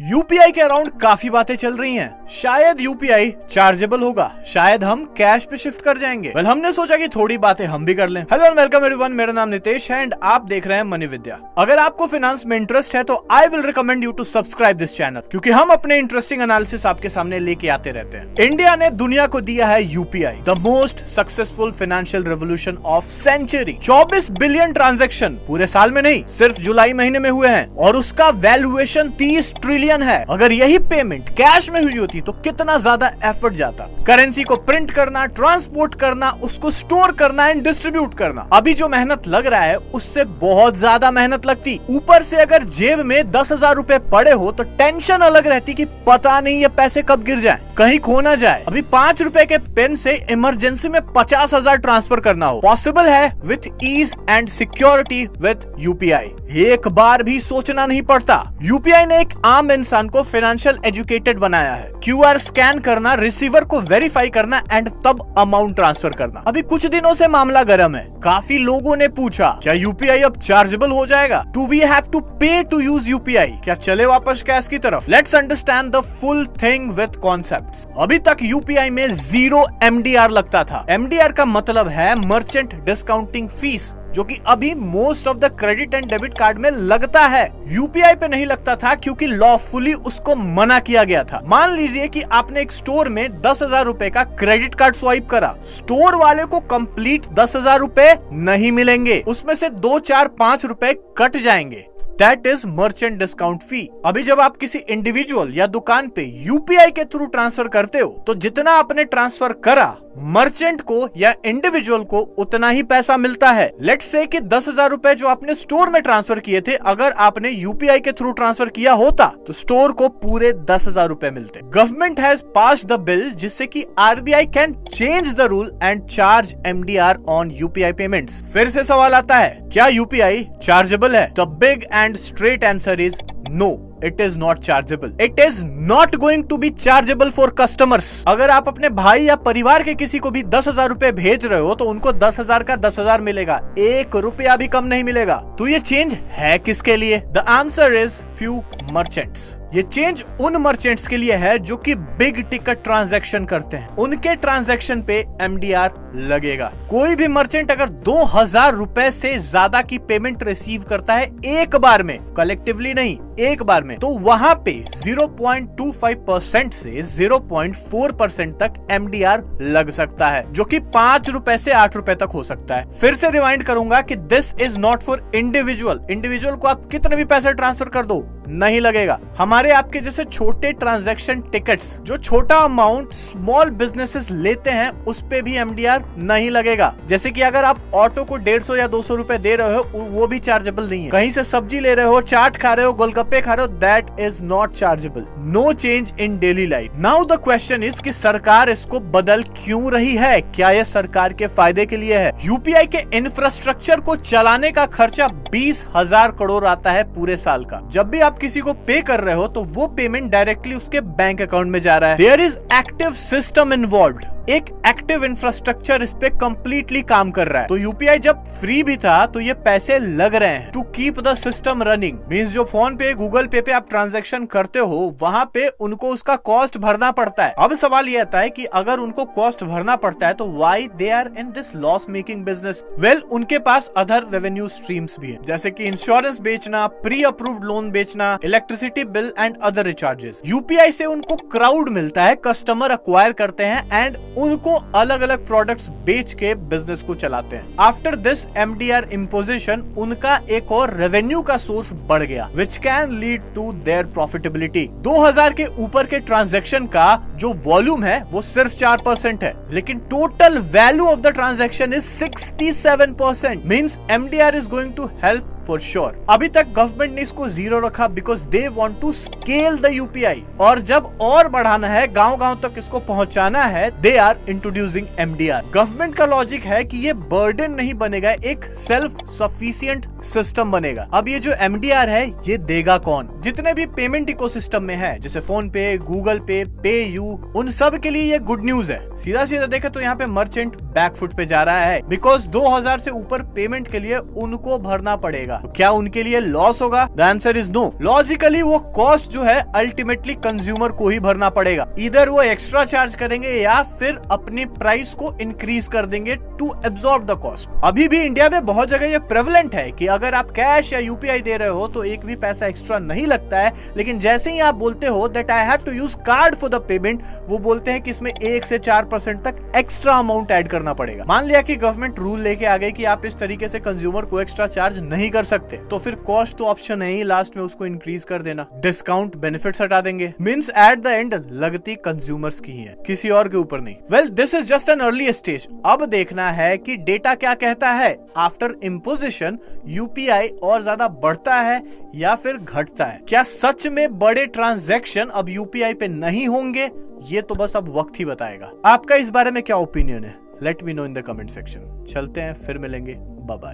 UPI के around काफी बातें चल रही हैं। शायद यूपीआई चार्जेबल होगा, शायद हम कैश पे शिफ्ट कर जाएंगे। हमने सोचा कि थोड़ी बातें हम भी कर लें। हेलो एंड वेलकम एवरीवन, मेरा नाम नितेश है एंड आप देख रहे हैं मनी विद्या। अगर आपको फाइनेंस में इंटरेस्ट है तो I will recommend you to subscribe this channel, क्योंकि हम अपने इंटरेस्टिंग एनालिसिस आपके सामने लेके आते रहते हैं। इंडिया ने दुनिया को दिया है UPI, the most successful financial revolution of century. 24 billion transaction पूरे साल में नहीं, सिर्फ जुलाई महीने में हुए हैं और उसका वैल्यूएशन 30 ट्रिलियन है। अगर यही पेमेंट कैश में हुई होती तो कितना ज्यादा एफर्ट जाता। करेंसी को प्रिंट करना, ट्रांसपोर्ट करना, उसको स्टोर करना एंड डिस्ट्रीब्यूट करना। अभी जो मेहनत लग रहा है उससे बहुत ज्यादा मेहनत लगती। ऊपर से अगर जेब में 10,000 रुपए पड़े हो तो टेंशन अलग रहती कि पता नहीं ये पैसे कब गिर जाए, कहीं खो ना जाए। अभी 5 रुपए के पेन से इमरजेंसी में 50,000 ट्रांसफर करना हो पॉसिबल है with ease and security with UPI. एक बार भी सोचना नहीं पड़ता। यूपीआई ने एक आम इंसान को फाइनेंशियल एजुकेटेड बनाया है। क्यूआर स्कैन करना, रिसीवर को वेरीफाई करना एंड तब अमाउंट ट्रांसफर करना। अभी कुछ दिनों से मामला गर्म है। काफी लोगों ने पूछा क्या यूपीआई अब चार्जेबल हो जाएगा? डू वी हैव टू पे टू यूज यूपीआई? क्या चले वापस कैश की तरफ? Let's understand the full thing with concepts. अभी तक यूपीआई में 0 एमडीआर लगता था। एमडीआर का मतलब है मर्चेंट डिस्काउंटिंग फीस, जो कि अभी most of the credit and debit card में लगता है। यूपीआई पे नहीं लगता था क्योंकि लॉफुली उसको मना किया गया था। मान लीजिए कि आपने एक स्टोर में 10,000 रुपए का क्रेडिट कार्ड स्वाइप करा, स्टोर वाले को कंप्लीट 10,000 रुपए नहीं मिलेंगे, उसमें से 2, 4, 5 रुपए कट जाएंगे। That is merchant discount fee। अभी जब आप किसी इंडिविजुअल या दुकान पे यूपीआई के थ्रू ट्रांसफर करते हो तो जितना आपने ट्रांसफर करा मर्चेंट को या इंडिविजुअल को उतना ही पैसा मिलता है। लेट्स से कि 10,000 रुपए जो आपने स्टोर में ट्रांसफर किए थे, अगर आपने यूपीआई के थ्रू ट्रांसफर किया होता तो स्टोर को पूरे 10,000 रुपए मिलते। Government has passed the bill जिससे कि RBI can change the rule and charge MDR on UPI payments. फिर से सवाल आता है, क्या यूपीआई चार्जेबल है? The big and straight answer is no, it is not chargeable. It is not going to be chargeable for customers. अगर आप अपने भाई या परिवार के किसी को भी 10,000 रुपए भेज रहे हो तो उनको 10,000 का 10,000 मिलेगा, 1 रुपया भी कम नहीं मिलेगा। तो ये चेंज है किसके लिए? The answer is few merchants. ये चेंज उन मर्चेंट्स के लिए है जो कि बिग टिकट ट्रांजैक्शन करते हैं। उनके ट्रांजैक्शन पे एमडीआर लगेगा। कोई भी मर्चेंट अगर 2,000 रुपए से ज्यादा की पेमेंट रिसीव करता है एक बार में, कलेक्टिवली नहीं, एक बार में, तो वहां पे 0.25% से 0.4% तक एमडीआर लग सकता है, जो कि 5 रुपए से 8 रुपए तक हो सकता है। फिर से रिवाइंड करूंगा कि this is not for individual. Individual को आप कितने भी पैसे ट्रांसफर कर दो, नहीं लगेगा। हमारे आपके जैसे छोटे ट्रांजैक्शन टिकट्स, जो छोटा अमाउंट स्मॉल बिजनेसेस लेते हैं, उस पे भी एमडीआर नहीं लगेगा। जैसे कि अगर आप ऑटो को 150 या 200 रुपए दे रहे हो, वो भी चार्जेबल नहीं है। कहीं से सब्जी ले रहे हो, चाट खा रहे हो, गोलगप्पे खा रहे हो, that is not chargeable. No change in daily life. Now the question is कि सरकार इसको बदल क्यों रही है? क्या यह सरकार के फायदे के लिए है? यूपीआई के इंफ्रास्ट्रक्चर को चलाने का खर्चा 20,000 करोड़ आता है पूरे साल का। जब भी आप किसी को पे कर रहे हो तो वो पेमेंट डायरेक्टली उसके बैंक अकाउंट में जा रहा है। There is active system involved. एक एक्टिव इंफ्रास्ट्रक्चर इस पे कंप्लीटली काम कर रहा है। तो यूपीआई जब फ्री भी था तो ये पैसे लग रहे हैं to keep the system running. Means जो फोन पे, गूगल पे आप ट्रांजैक्शन करते हो, वहां पे उनको उसका कॉस्ट भरना पड़ता है। अब सवाल ये आता है कि अगर उनको कॉस्ट भरना पड़ता है तो why they are in this loss making business? Well, उनके पास अदर रेवेन्यू स्ट्रीम्स भी है, जैसे कि इंश्योरेंस बेचना, प्री अप्रूव्ड लोन बेचना, electricity bill and other recharges. UPI से उनको क्राउड मिलता है, कस्टमर अक्वायर करते हैं एंड उनको अलग अलग प्रोडक्ट्स बेच के बिजनेस को चलाते हैं। आफ्टर दिस एमडीआर इम्पोजिशन उनका एक और रेवेन्यू का सोर्स बढ़ गया, which can lead to their profitability. 2,000 के ऊपर के ट्रांजैक्शन का जो वॉल्यूम है वो सिर्फ 4% है, लेकिन total value of the transaction is 67%। Means MDR is going to help for sure. अभी तक गवर्नमेंट ने इसको 0 रखा because they want to scale the UPI, और जब और बढ़ाना है, गांव-गांव तक इसको पहुंचाना है, they are introducing MDR. Government का लॉजिक है कि ये बर्डन नहीं बनेगा, एक सेल्फ सफिशिएंट सिस्टम बनेगा। अब ये जो एमडीआर है ये देगा कौन? जितने भी पेमेंट इकोसिस्टम में है, जैसे फोन पे, गूगल पे, पेयू, उन सब के लिए ये गुड न्यूज है। सीधा सीधा देखे तो यहाँ पे मर्चेंट बैकफुट पे जा रहा है बिकॉज 2,000 से ऊपर पेमेंट के लिए उनको भरना पड़ेगा। जाएगा, तो क्या उनके लिए लॉस होगा? The answer is no. Logically वो कॉस्ट जो है अल्टीमेटली कंज्यूमर को ही भरना पड़ेगा। इधर वो एक्स्ट्रा चार्ज करेंगे या फिर अपनी प्राइस को इंक्रीज कर देंगे टू एब्सॉर्ब द कॉस्ट। अभी भी इंडिया में बहुत जगह ये प्रेवलेंट है कि अगर आप कैश या यूपीआई दे रहे हो तो एक भी पैसा एक्स्ट्रा नहीं लगता है, लेकिन जैसे ही आप बोलते हो that I have to use card for the payment, वो बोलते हैं कि इसमें 1 से 4% तक एक्स्ट्रा अमाउंट ऐड करना पड़ेगा। मान लिया कि गवर्नमेंट रूल लेके आ गई कि आप इस तरीके से कंज्यूमर को एक्स्ट्रा चार्ज नहीं कर सकते, तो फिर कॉस्ट तो ऑप्शन है ही लास्ट में उसको इंक्रीज कर देना। डिस्काउंट बेनिफिट्स हटा देंगे, मींस एट द एंड लगती कंज्यूमर्स की ही है, किसी और के ऊपर नहीं। Well this is just an early stage. अब देखना है कि डेटा क्या कहता है। आफ्टर इम्पोजिशन यूपीआई और ज्यादा बढ़ता है या फिर घटता है? क्या सच में बड़े ट्रांजैक्शन अब यूपीआई पे नहीं होंगे? ये तो बस अब वक्त ही बताएगा। आपका इस बारे में क्या ओपिनियन है? Let me know in the comment section. चलते हैं, फिर मिलेंगे, बाय बाय।